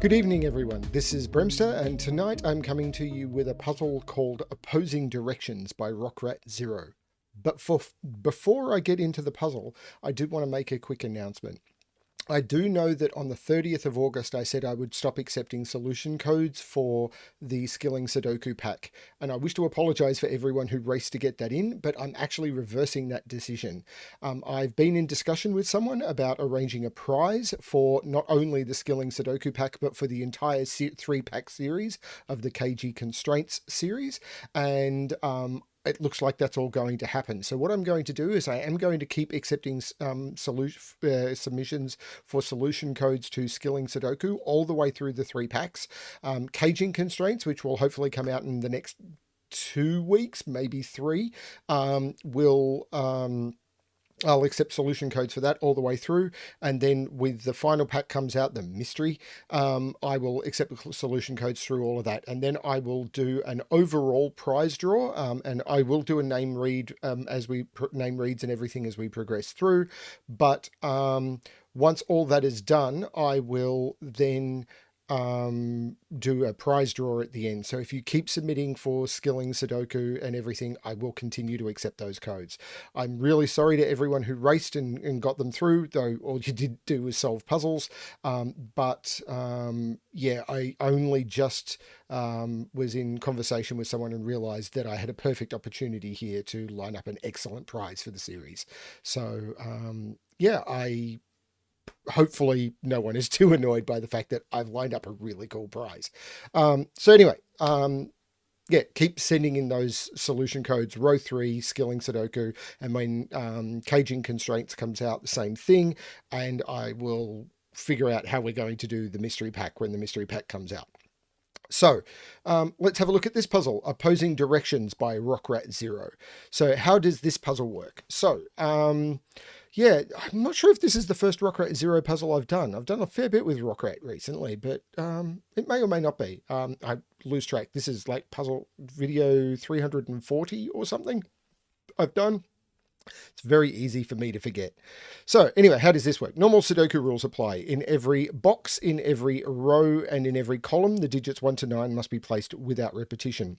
Good evening, everyone. This is BremSter, and tonight I'm coming to you with a puzzle called Opposing Directions by rockratzero. But before I get into the puzzle, I did want to make a quick announcement. I do know that on the 30th of August, I said I would stop accepting solution codes for the Skilling Sudoku pack. And I wish to apologize for everyone who raced to get that in, but I'm actually reversing that decision. I've been in discussion with someone about arranging a prize for not only the Skilling Sudoku pack, but for the entire 3-pack series of the KG Constraints series. And it looks like that's all going to happen. So what I'm going to do is I am going to keep accepting submissions for solution codes to Skilling Sudoku all the way through the 3 packs. Caging Constraints, which will hopefully come out in the next 2 weeks, maybe 3, I'll accept solution codes for that all the way through. And then with the final pack comes out, the mystery, I will accept solution codes through all of that. And then I will do an overall prize draw, and I will do a name read as we name reads and everything as we progress through. But once all that is done, I will then do a prize draw at the end. So if you keep submitting for Skilling Sudoku and everything, I will continue to accept those codes. I'm really sorry to everyone who raced and got them through, though all you did do was solve puzzles. Yeah, I only just was in conversation with someone and realized that I had a perfect opportunity here to line up an excellent prize for the series. So yeah, hopefully no one is too annoyed by the fact that I've lined up a really cool prize. So anyway, yeah, keep sending in those solution codes, row 3, Skilling Sudoku, and when Caging Constraints comes out, the same thing, and I will figure out how we're going to do the mystery pack when the mystery pack comes out. So let's have a look at this puzzle, Opposing Directions by rockratzero. So how does this puzzle work? So yeah, I'm not sure if this is the first rockratzero puzzle I've done. I've done a fair bit with rockrat recently, but it may or may not be. I lose track. This is like puzzle video 340 or something I've done. It's very easy for me to forget. So anyway, how does this work? Normal Sudoku rules apply. In every box, in every row, and in every column, the digits 1 to 9 must be placed without repetition.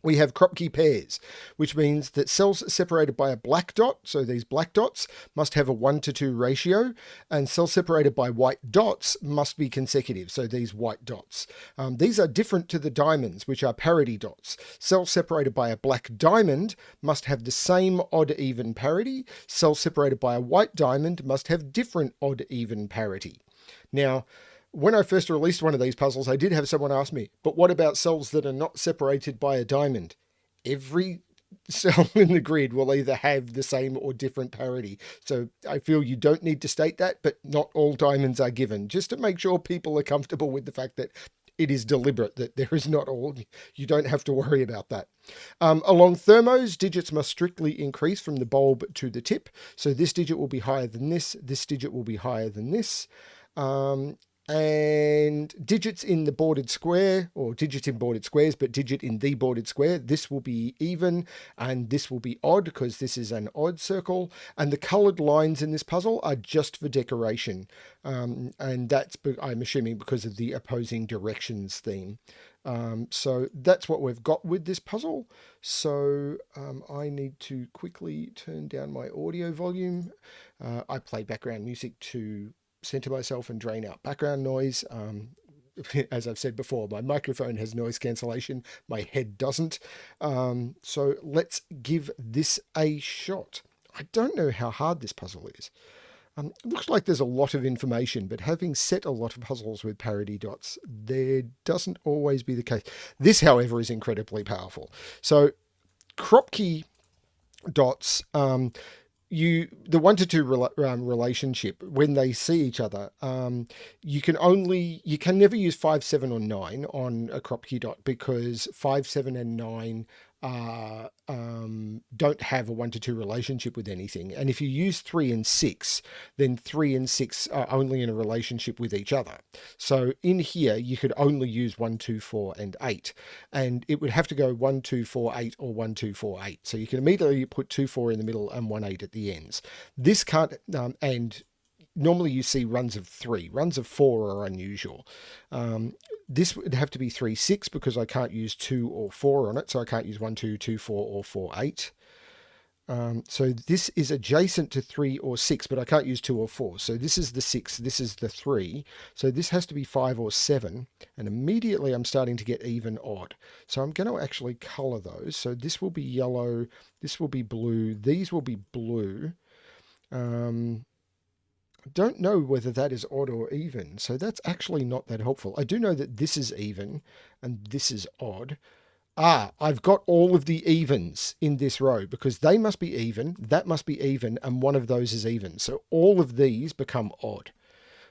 We have Kropki Pairs, which means that cells separated by a black dot, so these black dots, must have a 1 to 2 ratio, and cells separated by white dots must be consecutive, so these white dots. These are different to the diamonds, which are parity dots. Cells separated by a black diamond must have the same odd-even parity. Cells separated by a white diamond must have different odd-even parity. Now, when I first released one of these puzzles, I did have someone ask me, but what about cells that are not separated by a diamond? Every cell in the grid will either have the same or different parity. So I feel you don't need to state that, but not all diamonds are given, just to make sure people are comfortable with the fact that it is deliberate, that there is not all, you don't have to worry about that. Along thermos, digits must strictly increase from the bulb to the tip. So this digit will be higher than this digit will be higher than this. And digits in the bordered square, or digits in bordered squares, but digit in the bordered square, this will be even and this will be odd because this is an odd circle. And the colored lines in this puzzle are just for decoration. And that's, I'm assuming, because of the opposing directions theme. So that's what we've got with this puzzle. So I need to quickly turn down my audio volume. I play background music to center myself and drain out background noise. As I've said before, my microphone has noise cancellation, my head doesn't. So let's give this a shot. I don't know how hard this puzzle is. It looks like there's a lot of information, but having set a lot of puzzles with parity dots, there doesn't always be the case. This, however, is incredibly powerful. So Kropki dots, the 1 to 2 relationship, when they see each other, you can never use 5, 7 or 9 on a Kropki dot, because 5, 7 and 9 don't have a 1 to 2 relationship with anything. And if you use 3 and 6, then 3 and 6 are only in a relationship with each other. So in here, you could only use 1, 2, 4 and 8. And it would have to go 1, 2, 4, 8 or 1, 2, 4, 8. So you can immediately put 2, 4 in the middle and 1, 8 at the ends. This can't, and normally you see runs of 3. Runs of 4 are unusual. This would have to be 3, 6 because I can't use 2 or 4 on it. So I can't use 1, 2, 2, 4 or 4, 8. So this is adjacent to 3 or 6, but I can't use 2 or 4. So this is the 6, this is the 3. So this has to be 5 or 7. And immediately I'm starting to get even odd. So I'm going to actually color those. So this will be yellow, this will be blue, these will be blue. I don't know whether that is odd or even. So that's actually not that helpful. I do know that this is even and this is odd. I've got all of the evens in this row because they must be even, that must be even, and one of those is even. So all of these become odd,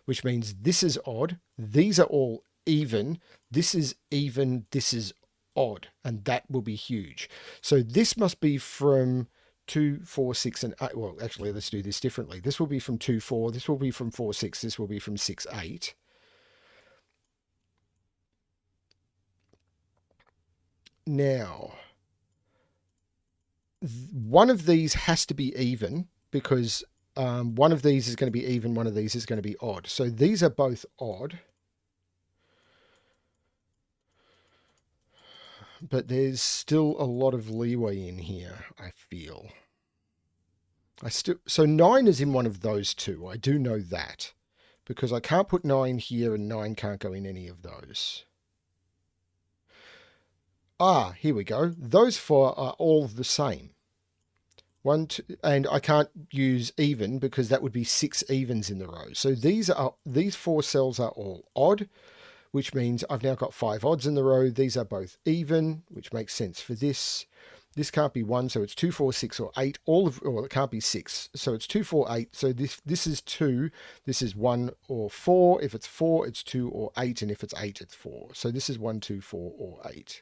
which means this is odd, these are all even, this is even, this is odd, and that will be huge. So this must be from 2, 4, 6, and 8. Well, actually, let's do this differently. This will be from 2, 4, this will be from 4, 6, this will be from 6, 8. Now, one of these has to be even because one of these is going to be even, one of these is going to be odd. So these are both odd. But there's still a lot of leeway in here, I feel. So 9 is in one of those two. I do know that because I can't put 9 here and 9 can't go in any of those. Here we go. Those 4 are all the same. 1, 2, and I can't use even because that would be 6 evens in the row. So these 4 cells are all odd, which means I've now got 5 odds in the row. These are both even, which makes sense for this. This can't be 1, so it's 2, 4, 6, or 8. It can't be 6, so it's 2, 4, 8. So this is 2. This is 1 or 4. If it's 4, it's 2 or 8, and if it's 8, it's 4. So this is 1, 2, 4, or 8.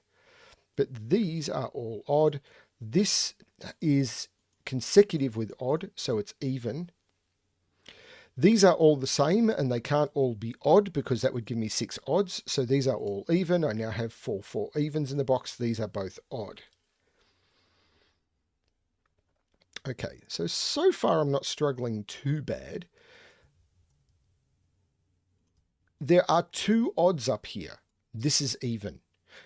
But these are all odd. This is consecutive with odd, so it's even. These are all the same, and they can't all be odd because that would give me 6 odds. So these are all even. I now have 4 evens in the box. These are both odd. Okay, so far I'm not struggling too bad. There are 2 odds up here. This is even.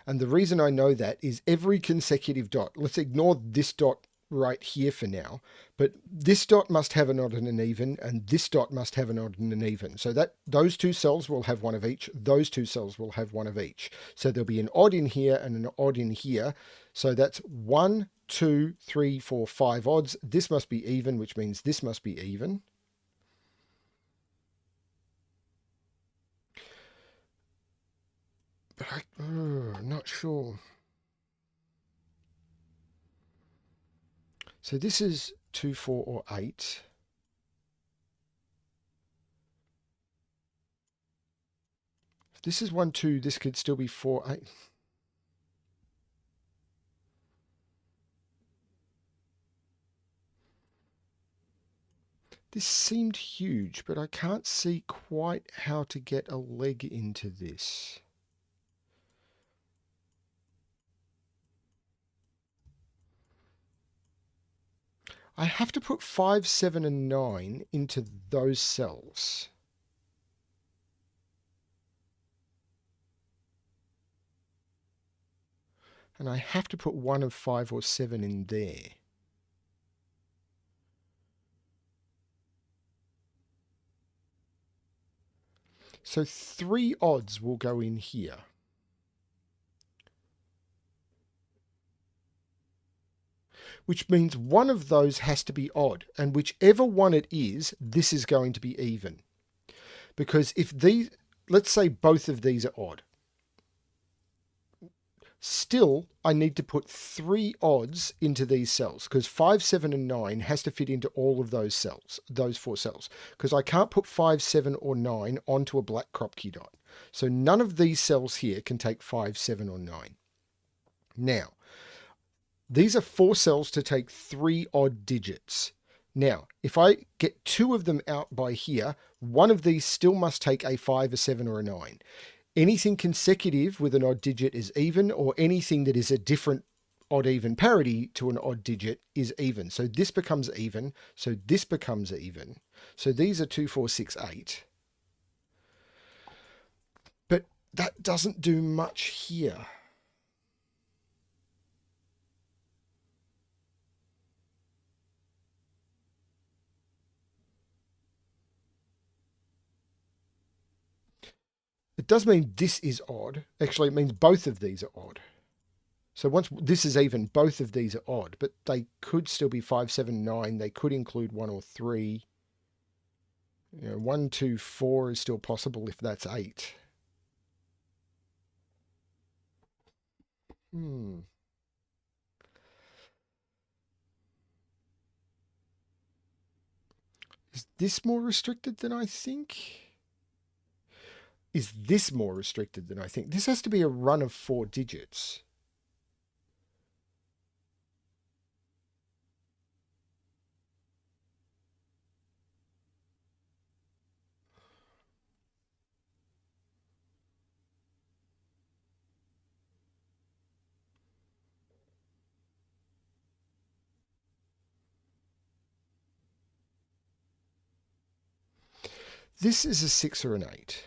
And the reason I know that is every consecutive dot. Let's ignore this dot right here for now, but this dot must have an odd and an even, and this dot must have an odd and an even. So that those 2 cells will have one of each. Those 2 cells will have one of each. So there'll be an odd in here and an odd in here. So that's 1, 2, 3, 4, 5 odds. This must be even, which means this must be even. But I'm not sure. So this is 2, 4, or 8. If this is 1, 2, this could still be 4, 8. This seemed huge, but I can't see quite how to get a leg into this. I have to put 5, 7, and 9 into those cells. And I have to put 1 of 5 or 7 in there. So 3 odds will go in here. Which means one of those has to be odd. And whichever one it is, this is going to be even. Because if these, let's say both of these are odd. Still, I need to put 3 odds into these cells because 5, 7, and 9 has to fit into all of those cells, those 4 cells. Because I can't put 5, 7, or 9 onto a black Kropki dot. So none of these cells here can take 5, 7, or 9. Now, these are 4 cells to take 3 odd digits. Now, if I get 2 of them out by here, one of these still must take a 5, a 7, or a 9. Anything consecutive with an odd digit is even, or anything that is a different odd even parity to an odd digit is even. So this becomes even. So this becomes even. So these are 2, 4, 6, 8. But that doesn't do much here. It does mean this is odd. Actually, it means both of these are odd. So once this is even, both of these are odd, but they could still be 5, 7, 9. They could include 1 or 3. 1, 2, 4 is still possible if that's 8. Is this more restricted than I think? Is this more restricted than I think? This has to be a run of 4 digits. This is a 6 or an 8.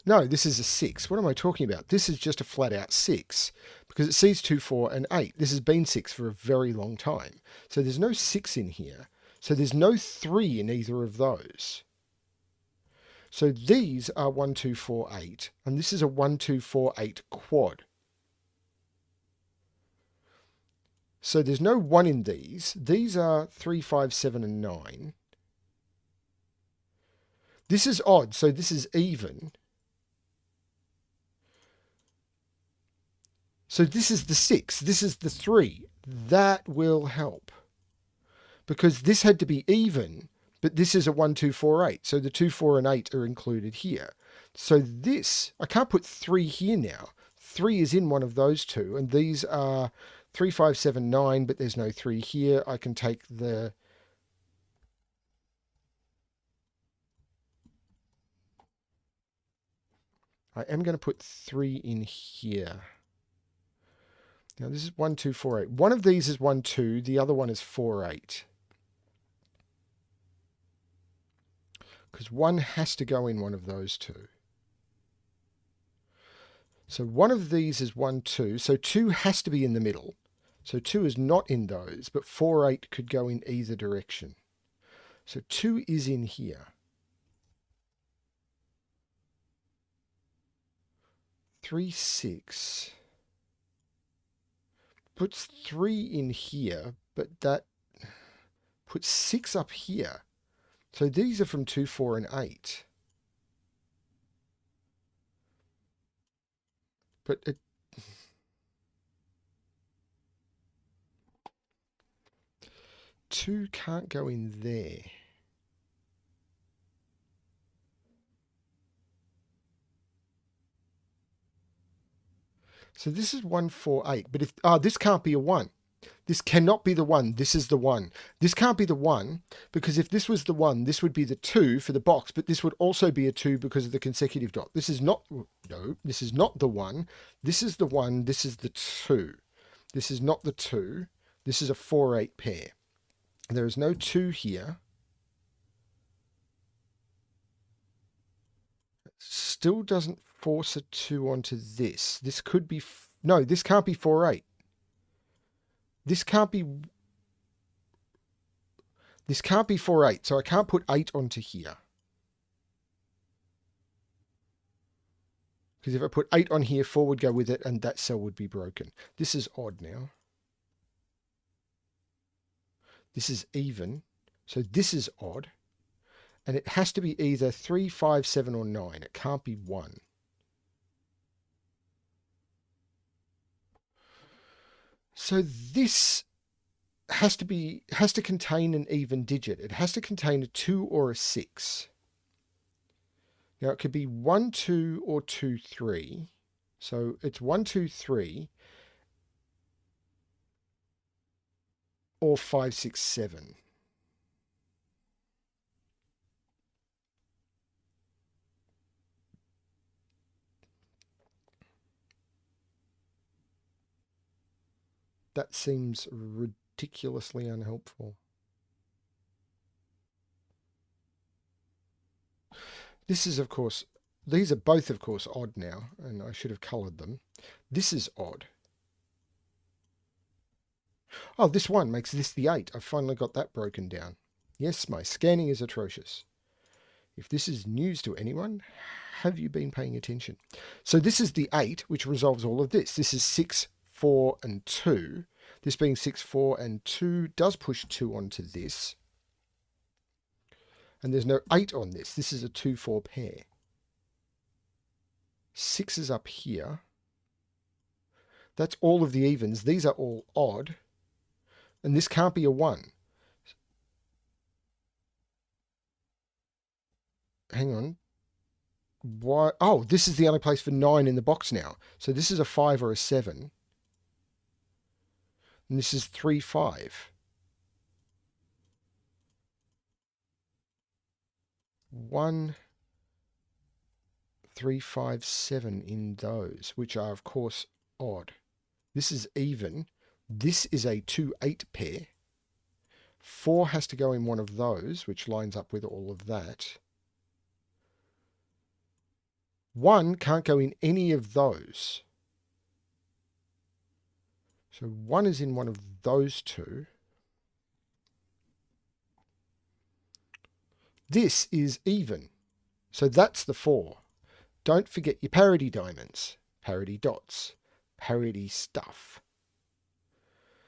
No, this is a 6. What am I talking about? This is just a flat out 6 because it sees 2, 4, and 8. This has been 6 for a very long time. So there's no 6 in here. So there's no 3 in either of those. So these are 1, 2, 4, 8. And this is a 1, 2, 4, 8 quad. So there's no 1 in these. These are 3, 5, 7, and 9. This is odd, so this is even. So this is the 6. This is the 3. That will help. Because this had to be even, but this is a 1, 2, 4, 8. So the 2, 4, and 8 are included here. So this, I can't put 3 here now. 3 is in one of those two, and these are 3, 5, 7, 9, but there's no 3 here. I can take the... I am going to put 3 in here. Now this is 1, 2, 4, 8. One of these is 1, 2. The other one is 4, 8. Because 1 has to go in one of those two. So one of these is 1, 2. So 2 has to be in the middle. So 2 is not in those, but 4, 8 could go in either direction. So 2 is in here. 3, 6. Puts 3 in here, but that puts 6 up here. So these are from 2, 4, and 8. But it... Two can't go in there. So this is 1, 4, 8. But if this can't be a 1. This cannot be the 1. This is the 1. This can't be the 1 because if this was the 1, this would be the 2 for the box, but this would also be a 2 because of the consecutive dot. This is not, no, this is not the 1. This is the 1. This is the 2. This is not the 2. This is a 4, 8 pair. There is no 2 here. Still doesn't force a 2 onto this. This could be... No, this can't be 4, 8. This can't be 4, 8, so I can't put 8 onto here. Because if I put 8 on here, 4 would go with it, and that cell would be broken. This is odd now. This is even, so this is odd. And it has to be either 3, 5, 7, or 9. It can't be 1. So this has to contain an even digit. It has to contain a 2 or a 6. Now it could be 1, 2, or 2, 3. So it's 1, 2, 3, or 5, 6, 7. That seems ridiculously unhelpful. This is, of course, these are both, of course, odd now, and I should have coloured them. This is odd. Oh, this one makes this the 8. I've finally got that broken down. Yes, my scanning is atrocious. If this is news to anyone, have you been paying attention? So this is the 8, which resolves all of this. This is 6, 4, and 2. This being 6, 4, and 2 does push 2 onto this. And there's no 8 on this. This is a 2, 4 pair. 6 is up here. That's all of the evens. These are all odd. And this can't be a 1. Hang on. Why? Oh, this is the only place for 9 in the box now. So this is a 5 or a 7. And this is 3, 5. 1, 3, 5, 7 in those, which are, of course, odd. This is even. This is a 2, 8 pair. 4 has to go in one of those, which lines up with all of that. 1 can't go in any of those. So 1 is in one of those two. This is even. So that's the 4. Don't forget your parity diamonds, parity dots, parity stuff.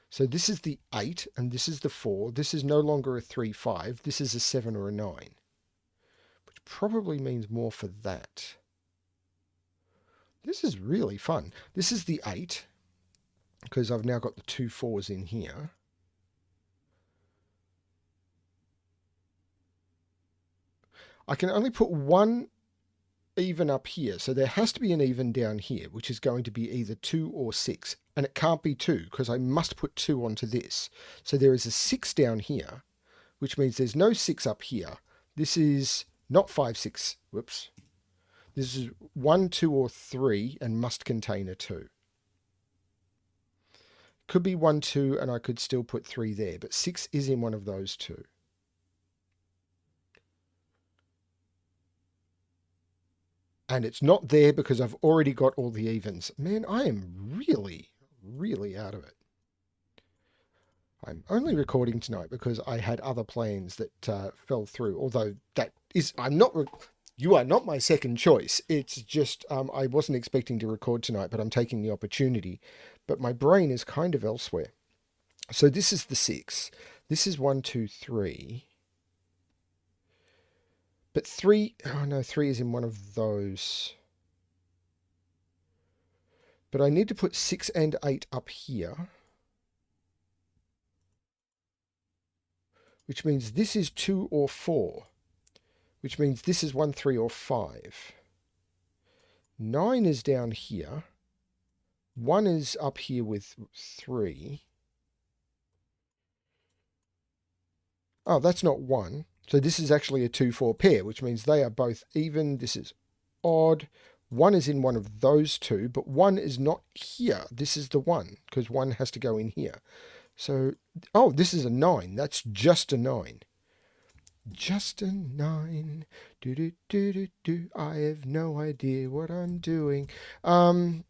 So this is the 8 and this is the 4. This is no longer a 3, 5. This is a 7 or a 9. Which probably means more for that. This is really fun. This is the 8 because I've now got the 2 4s in here. I can only put one even up here. So there has to be an even down here, which is going to be either 2 or 6. And it can't be 2 because I must put 2 onto this. So there is a 6 down here, which means there's no 6 up here. This is not 5, 6. Whoops. This is 1, 2, or 3 and must contain a 2. Could be 1, 2, and I could still put 3 there, but 6 is in one of those two. And it's not there because I've already got all the evens. Man, I am really, really out of it. I'm only recording tonight because I had other plans that fell through. Although that is, you are not my second choice. It's just I wasn't expecting to record tonight, but I'm taking the opportunity. But my brain is kind of elsewhere. So this is the 6. This is 1, 2, 3. But 3, oh no, 3 is in one of those. But I need to put 6 and 8 up here. Which means this is 2 or 4. Which means this is 1, 3, or 5. 9 is down here. 1 is up here with 3. Oh, that's not 1. So this is actually a 2, 4 pair, which means they are both even. This is odd. 1 is in one of those two, but 1 is not here. This is the 1, because 1 has to go in here. So, oh, this is a 9. That's just a 9. Just a 9. Do do do do do. I have no idea what I'm doing. 2,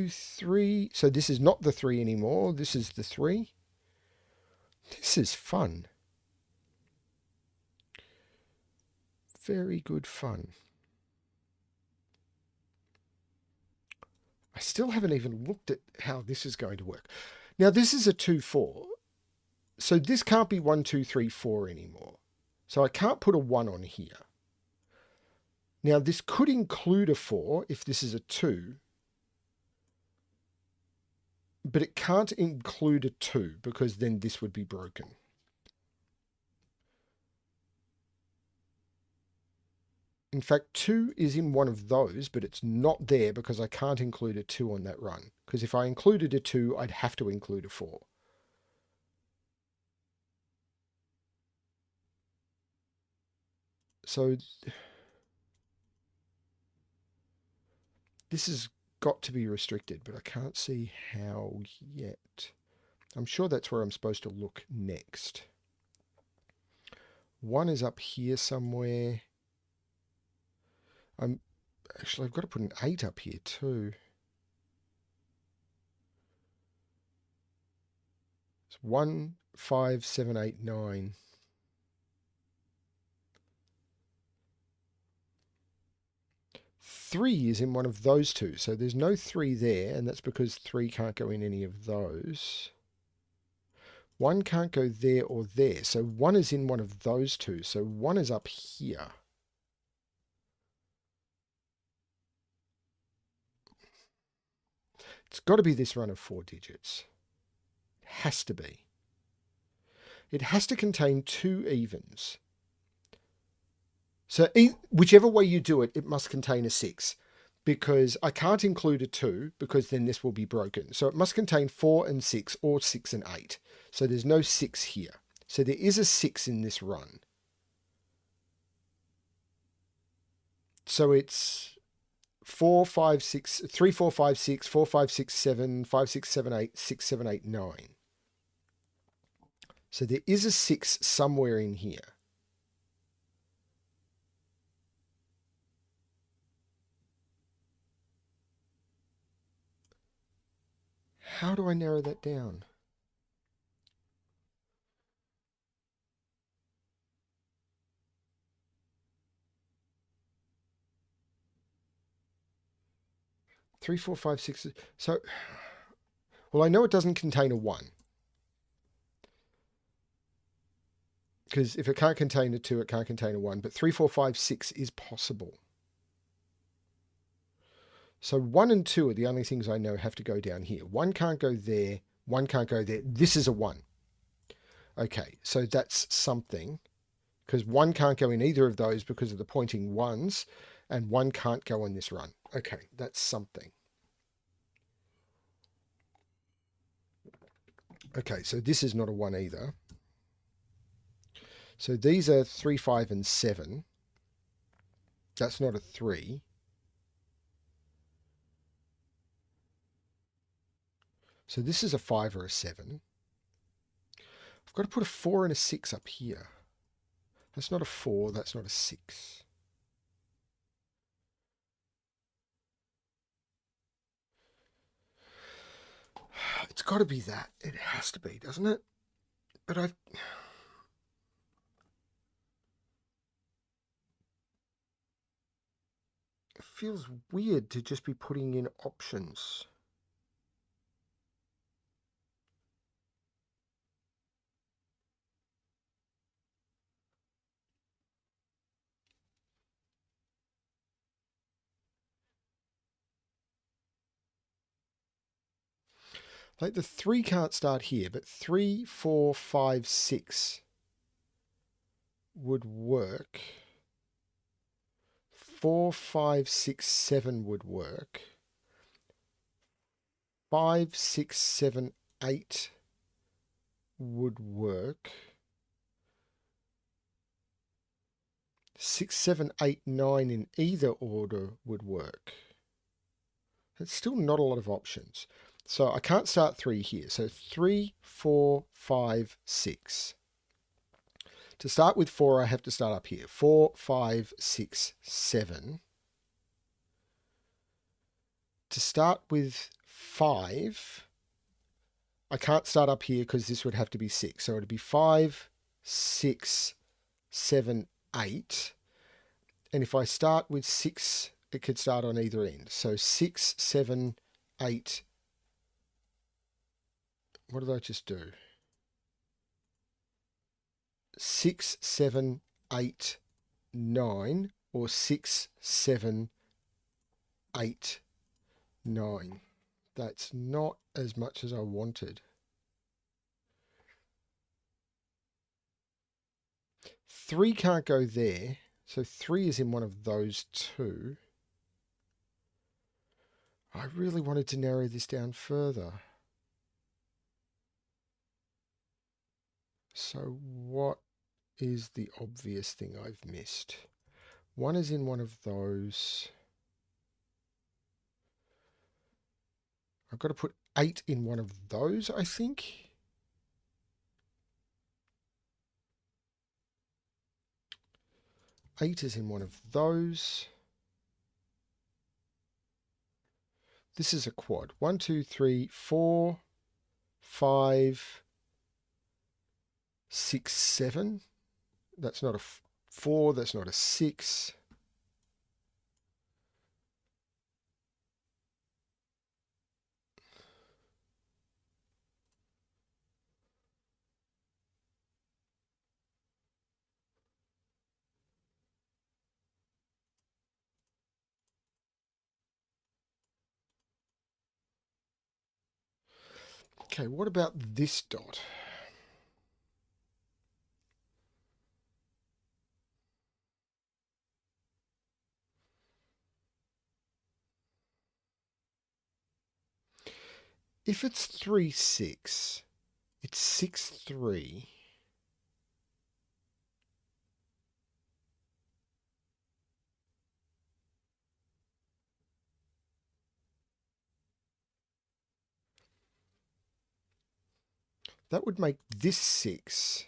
3. So this is not the 3 anymore. This is the 3. This is fun. Very good fun. I still haven't even looked at how this is going to work. Now this is a 2, 4. So this can't be 1, 2, 3, 4 anymore. So I can't put a 1 on here. Now this could include a 4 if this is a 2. But it can't include a 2 because then this would be broken. In fact, 2 is in one of those, but it's not there because I can't include a 2 on that run. Because if I included a 2, I'd have to include a 4. So this has got to be restricted, but I can't see how yet. I'm sure that's where I'm supposed to look next. 1 is up here somewhere. I've got to put an 8 up here too. It's 1, 5, 7, 8, 9. Three is in one of those two, so there's no 3 there, and that's because 3 can't go in any of those. 1 can't go there or there, so 1 is in one of those two, so 1 is up here. It's got to be this run of 4 digits. It has to be. It has to contain 2 evens. So whichever way you do it, it must contain a 6. Because I can't include a 2, because then this will be broken. So it must contain 4 and 6, or 6 and 8. So there's no 6 here. So there is a 6 in this run. So it's 4, 5, 6, 3, 4, 5, 6, 4, 5, 6, 7, 5, 6, 7, 8, 6, 7, 8, 9. So there is a 6 somewhere in here. How do I narrow that down? Three, four, five, six. So, well, I know it doesn't contain a 1. Because if it can't contain a 2, it can't contain a 1. But 3, 4, 5, 6 is possible. So 1 and 2 are the only things I know have to go down here. 1 can't go there. 1 can't go there. This is a 1. Okay, so that's something. Because 1 can't go in either of those because of the pointing 1s. And 1 can't go on this run. Okay, that's something. Okay, so this is not a 1 either. So these are 3, 5, and 7. That's not a 3. So this is a 5 or a 7. I've got to put a 4 and a 6 up here. That's not a 4, that's not a 6. It's got to be that. It has to be, doesn't it? But it feels weird to just be putting in options. Like the 3 can't start here, but 3, 4, 5, 6 would work. 4, 5, 6, 7 would work. 5, 6, 7, 8 would work. 6, 7, 8, 9 in either order would work. It's still not a lot of options. So I can't start 3 here. So 3, 4, 5, 6. To start with 4, I have to start up here. 4, 5, 6, 7. To start with 5, I can't start up here because this would have to be 6. So it would be 5, 6, 7, 8. And if I start with 6, it could start on either end. So 6, 7, 8. What did I just do? 6, 7, 8, 9, or 6, 7, 8, 9. That's not as much as I wanted. 3 can't go there, so 3 is in one of those two. I really wanted to narrow this down further. So what is the obvious thing I've missed? 1 is in one of those. I've got to put 8 in one of those, I think. 8 is in one of those. This is a quad. 1, 2, 3, 4, 5, 6, 7. That's not a 4. That's not a 6. Okay, what about this dot? If it's 3, 6, it's 6, 3. That would make this 6,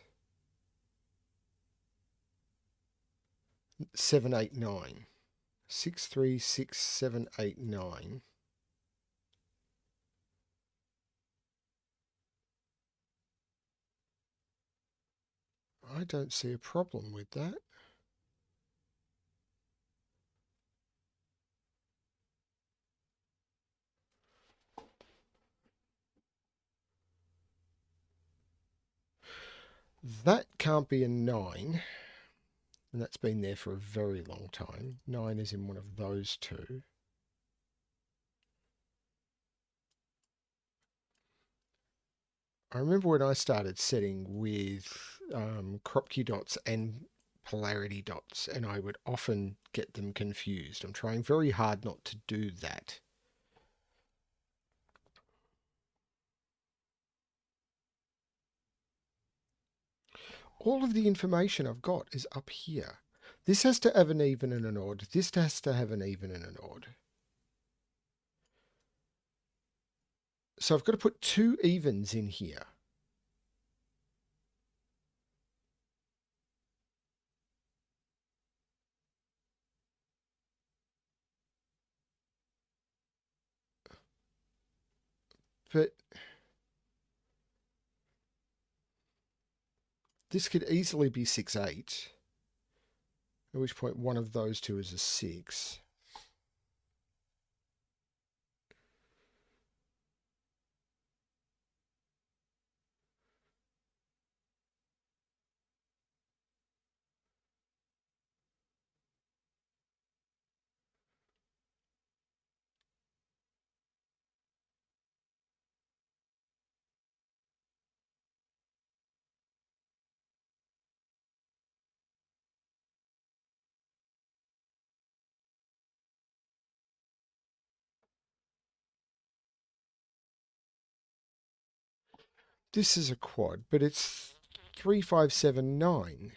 7, 8, 9. 6, 3, 6, 7, 8, 9. I don't see a problem with that. That can't be a 9. And that's been there for a very long time. 9 is in one of those two. I remember when I started setting with Kropki dots and polarity dots, and I would often get them confused. I'm trying very hard not to do that. All of the information I've got is up here. This has to have an even and an odd. This has to have an even and an odd. So I've got to put 2 evens in here. But this could easily be 6, 8. At which point one of those two is a 6. This is a quad, but it's 3, 5, 7, 9.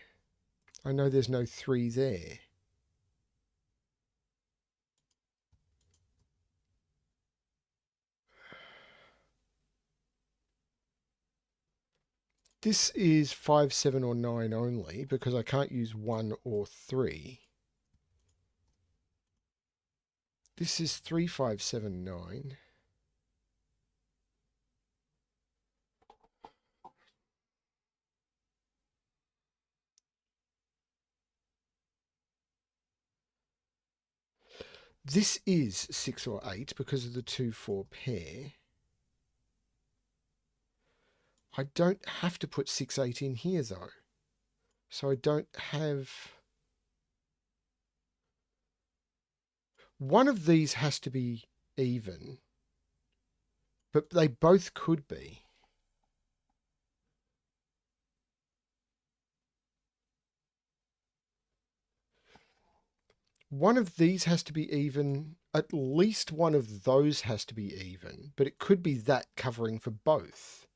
I know there's no 3 there. This is 5, 7 or 9 only because I can't use 1 or 3. This is 3, 5, 7, 9. This is 6 or 8 because of the 2, 4 pair. I don't have to put 6, 8 in here though. So I don't have... One of these has to be even, but they both could be. One of these has to be even. At least one of those has to be even, but it could be that covering for both.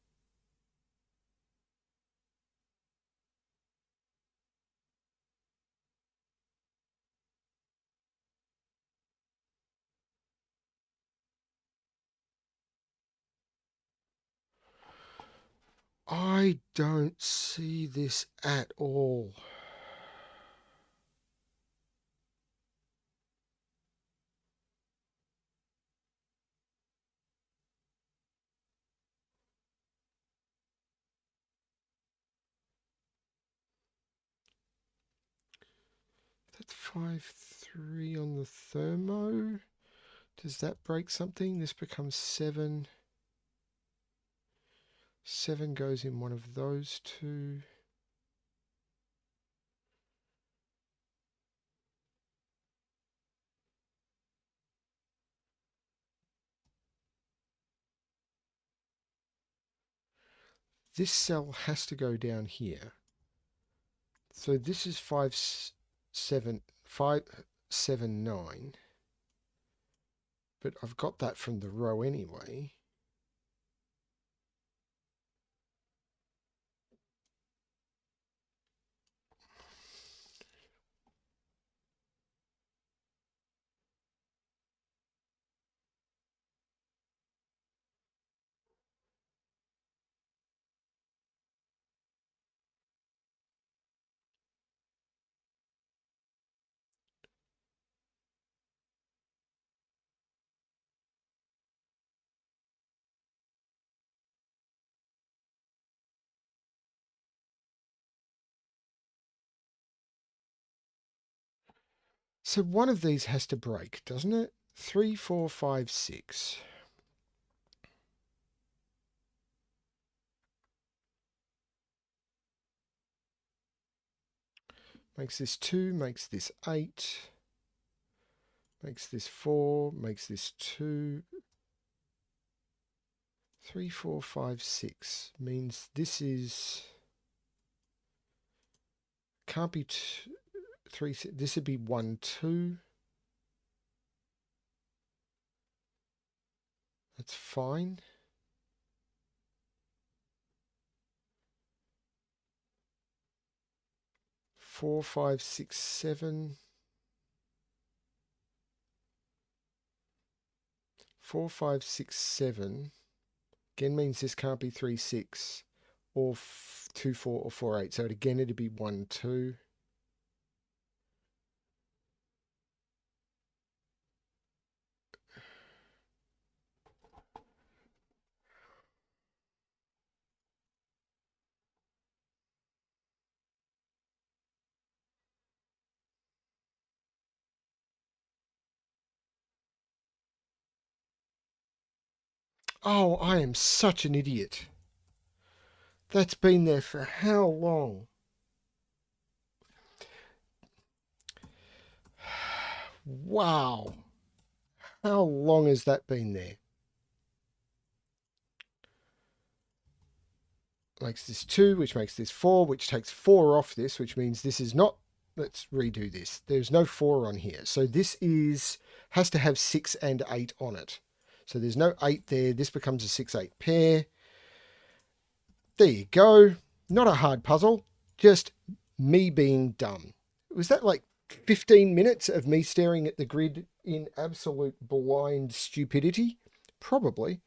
I don't see this at all. 353 on the Thermo. Does that break something? This becomes 7. 7 goes in one of those two. This cell has to go down here. So this is 579. But I've got that from the row anyway. So one of these has to break, doesn't it? 3, 4, 5, 6. Makes this 2, makes this 8. Makes this 4, makes this 2. 3, 4, 5, 6 means this is... Can't be 3, this would be 1, 2. That's fine. Four, 5, 6, 7. 4, 5, 6, 7. Again means this can't be 3, 6 or 2, 4 or 4, 8. So again it'd be 1, 2. Oh, I am such an idiot. That's been there for how long? Wow. How long has that been there? Makes this 2, which makes this 4, which takes 4 off this, which means this is not... Let's redo this. There's no 4 on here. So this has to have 6 and 8 on it. So there's no 8 there. This becomes a 6-8 pair. There you go. Not a hard puzzle. Just me being dumb. Was that like 15 minutes of me staring at the grid in absolute blind stupidity? Probably.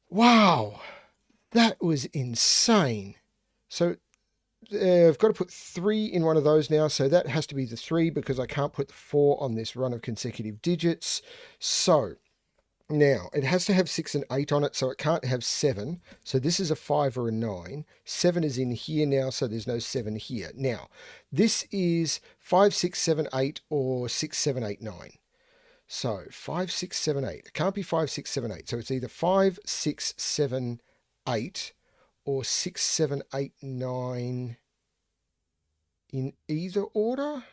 Wow. That was insane. So I've got to put 3 in one of those now. So that has to be the 3 because I can't put the 4 on this run of consecutive digits. So now it has to have 6 and 8 on it. So it can't have 7. So this is a 5 or a 9. 7 is in here now. So there's no 7 here. Now this is 5, 6, 7, 8 or 6, 7, 8, 9. So 5, 6, 7, 8. It can't be 5, 6, 7, 8. So it's either 5, 6, 7, 8 or 6, 7, 8, 9 in either order.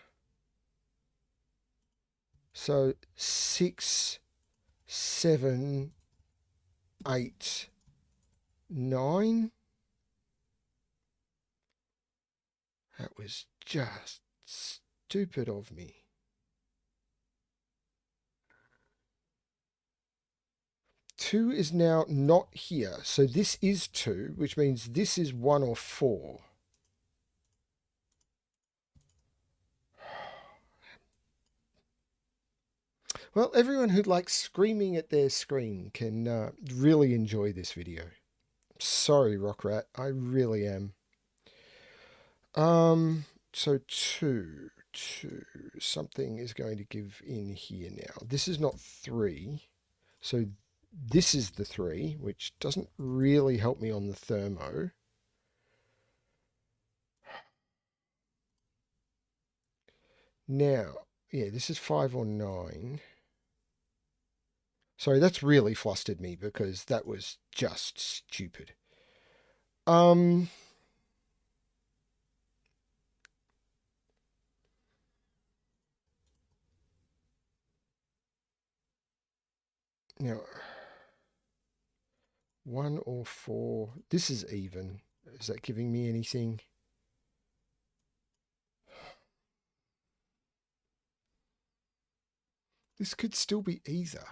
So 6, 7, 8, 9. That was just stupid of me. Two is now not here. So this is 2, which means this is 1 or 4. Well, everyone who likes screaming at their screen can really enjoy this video. Sorry, Rockrat, I really am. So 2, something is going to give in here now. This is not 3, so this is the 3, which doesn't really help me on the Thermo. Now, yeah, this is 5 or 9. Sorry, that's really flustered me because that was just stupid. Um, Now, 1 or 4. This is even. Is that giving me anything? This could still be either.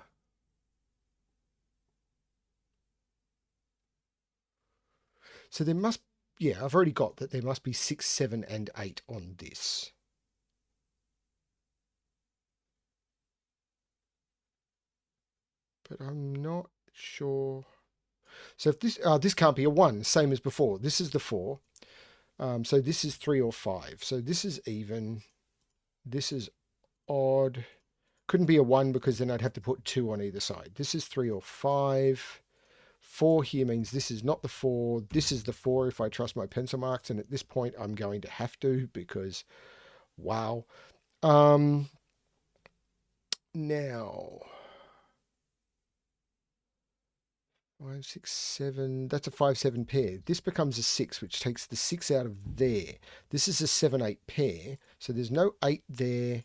So there must, yeah, I've already got that there must be 6, 7, and 8 on this. But I'm not sure. So if this can't be a 1, same as before. This is the 4. So this is 3 or 5. So this is even. This is odd. Couldn't be a 1 because then I'd have to put 2 on either side. This is 3 or 5. 4 here means this is not the 4. This is the 4 if I trust my pencil marks. And at this point, I'm going to have to because, wow. Now, 5, 6, 7. That's a 5, 7 pair. This becomes a 6, which takes the 6 out of there. This is a 7, 8 pair. So there's no 8 there.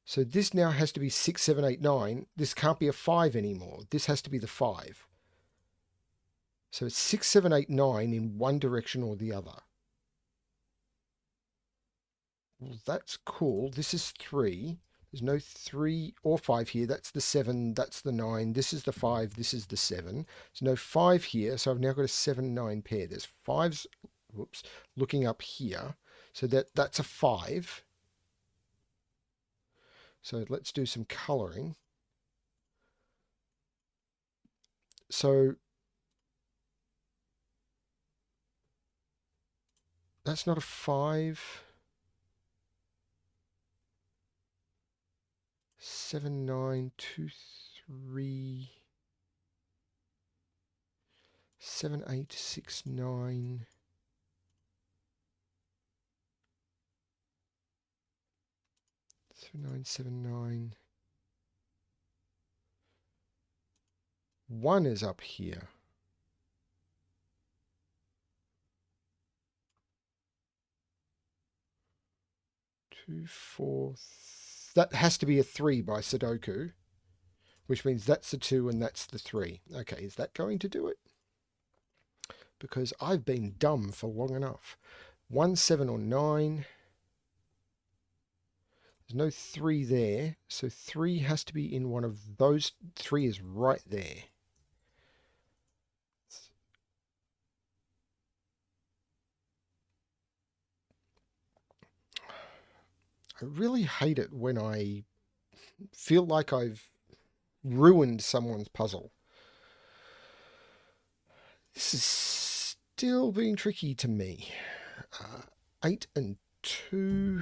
So this now has to be 6, 7, 8, 9. This can't be a 5 anymore. This has to be the 5. So it's 6, 7, 8, 9 in one direction or the other. Well, that's cool. This is 3. There's no 3 or 5 here. That's the 7. That's the 9. This is the 5. This is the 7. There's no 5 here. So I've now got a 7, 9 pair. There's 5s, whoops, looking up here. So that's a 5. So let's do some colouring. So that's not a 5. 7, 9, 2, 3, 7, 8, 6, 9. 7, 9, 7, 9. 1 is up here. 2, 4. That has to be a 3 by Sudoku, which means that's the 2 and that's the 3. Okay, is that going to do it? Because I've been dumb for long enough. 1, 7, or 9. There's no 3 there, so 3 has to be in one of those. 3 is right there. I really hate it when I feel like I've ruined someone's puzzle. This is still being tricky to me. 8 and 2.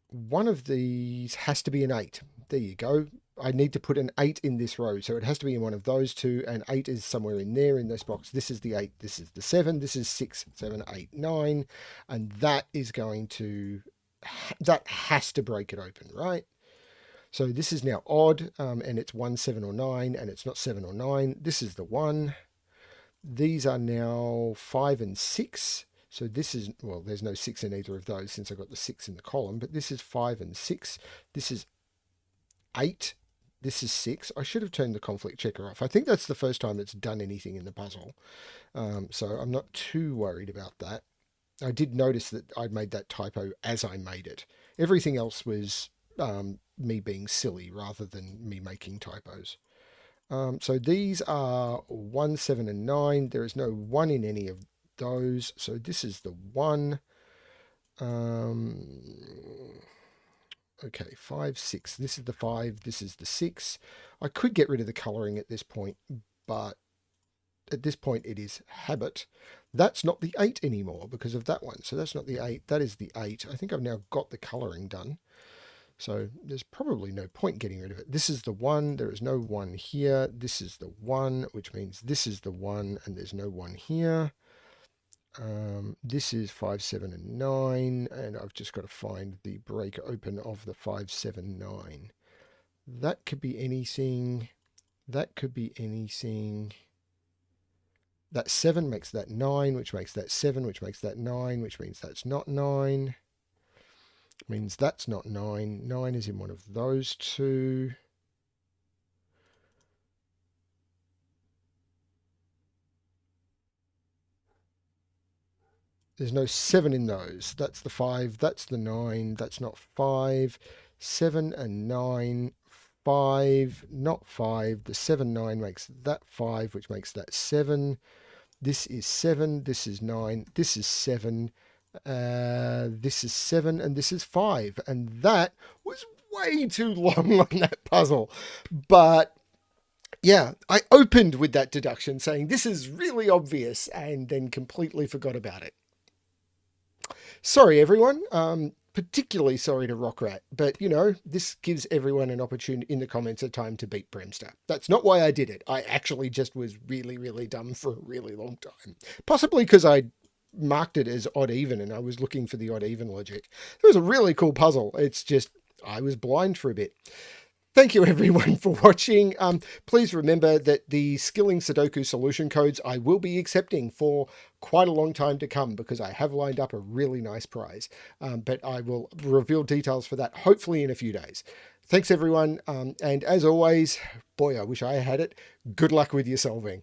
One of these has to be an 8. There you go. I need to put an 8 in this row. So it has to be in one of those two, and 8 is somewhere in there in this box. This is the 8, this is the 7, this is 6, 7, 8, 9. And that is going to, that has to break it open, right? So this is now odd, and it's 1, 7, or 9, and it's not 7 or 9. This is the 1. These are now 5 and 6. So this is, well, there's no 6 in either of those since I got the 6 in the column, but this is 5 and 6. This is 8. This is 6. I should have turned the conflict checker off. I think that's the first time it's done anything in the puzzle. So I'm not too worried about that. I did notice that I'd made that typo as I made it. Everything else was me being silly rather than me making typos. So these are 1, 7, and 9. There is no 1 in any of those. So this is the 1. Okay, 5, 6. This is the 5. This is the 6. I could get rid of the colouring at this point, but at this point it is habit. That's not the 8 anymore because of that one. So that's not the 8. That is the 8. I think I've now got the colouring done. So there's probably no point getting rid of it. This is the 1. There is no 1 here. This is the 1, which means this is the 1, and there's no 1 here. This is 5, 7, and 9, and I've just got to find the break open of the 5, 7, 9. That could be anything. That could be anything. That 7 makes that 9, which makes that 7, which makes that 9, which means that's not 9. Means that's not 9. 9 is in one of those two. There's no 7 in those. That's the 5, that's the 9, that's not 5. 7 and 9, 5, not 5. The 7, 9 makes that 5, which makes that 7. This is 7, this is 9, this is 7, this is 7, and this is 5. And that was way too long on that puzzle. But yeah, I opened with that deduction saying this is really obvious and then completely forgot about it. Sorry, everyone. Particularly sorry to Rockrat, but you know, this gives everyone an opportunity in the comments a time to beat BremSter. That's not why I did it. I actually just was really, really dumb for a really long time. Possibly because I marked it as odd even and I was looking for the odd even logic. It was a really cool puzzle. It's just I was blind for a bit. Thank you everyone for watching. Please remember that the Skilling Sudoku solution codes I will be accepting for quite a long time to come because I have lined up a really nice prize. But I will reveal details for that hopefully in a few days. Thanks everyone. And as always, boy, I wish I had it. Good luck with your solving.